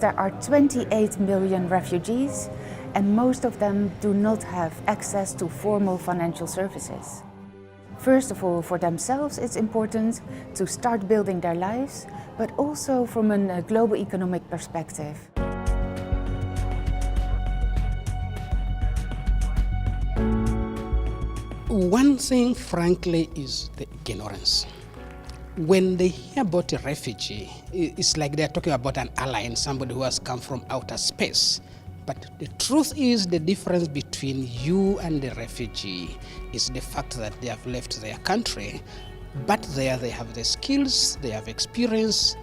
There are 28 million refugees, and most of them do not have access to formal financial services. First of all, for themselves it's important to start building their lives, but also from a global economic perspective. One thing, frankly, is the ignorance. When they hear about a refugee, it's like they're talking about an alien, somebody who has come from outer space. But the truth is, the difference between you and the refugee is the fact that they have left their country, but there they have the skills, they have experience,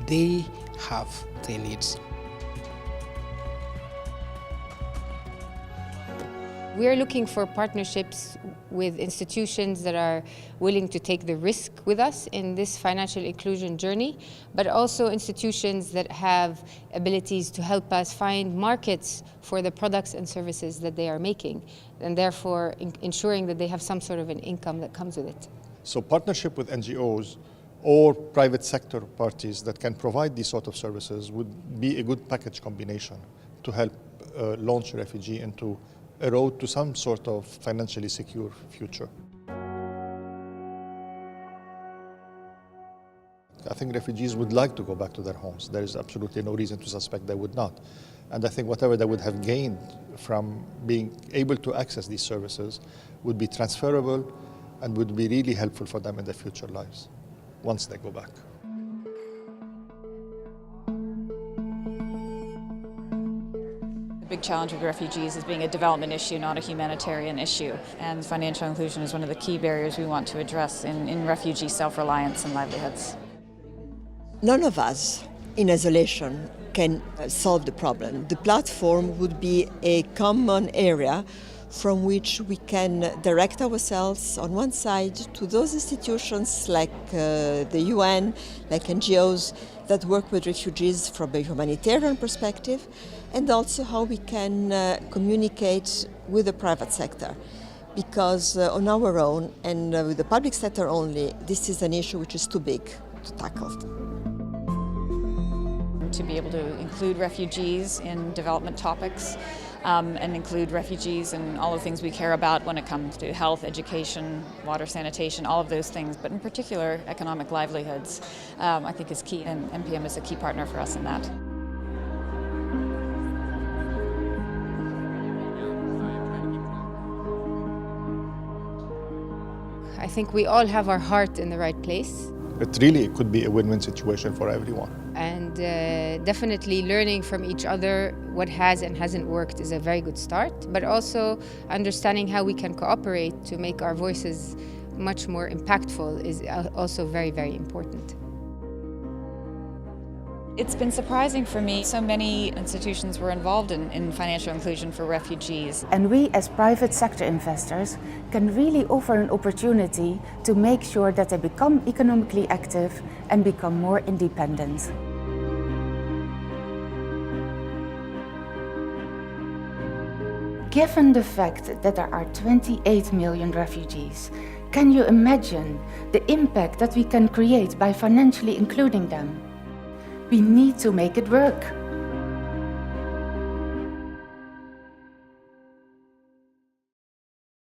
they have the needs. We are looking for partnerships with institutions that are willing to take the risk with us in this financial inclusion journey, but also institutions that have abilities to help us find markets for the products and services that they are making, and therefore ensuring that they have some sort of an income that comes with it. So partnership with NGOs or private sector parties that can provide these sort of services would be a good package combination to help launch a refugee into a road to some sort of financially secure future. I think refugees would like to go back to their homes. There is absolutely no reason to suspect they would not. And I think whatever they would have gained from being able to access these services would be transferable and would be really helpful for them in their future lives once they go back. The big challenge with refugees is being a development issue, not a humanitarian issue. And financial inclusion is one of the key barriers we want to address in refugee self-reliance and livelihoods. None of us in isolation can solve the problem. The platform would be a common area from which we can direct ourselves on one side to those institutions like the UN, like NGOs that work with refugees from a humanitarian perspective, and also how we can communicate with the private sector. Because on our own and with the public sector only, this is an issue which is too big to tackle. To be able to include refugees in development topics and include refugees in all the things we care about when it comes to health, education, water, sanitation, all of those things, but in particular economic livelihoods, I think is key, and MPM is a key partner for us in that. I think we all have our heart in the right place. It could be a win-win situation for everyone. And definitely learning from each other what has and hasn't worked is a very good start, but also understanding how we can cooperate to make our voices much more impactful is also very, very important. It's been surprising for me. So many institutions were involved in financial inclusion for refugees. And we as private sector investors can really offer an opportunity to make sure that they become economically active and become more independent. Given the fact that there are 28 million refugees, can you imagine the impact that we can create by financially including them? We need to make it work.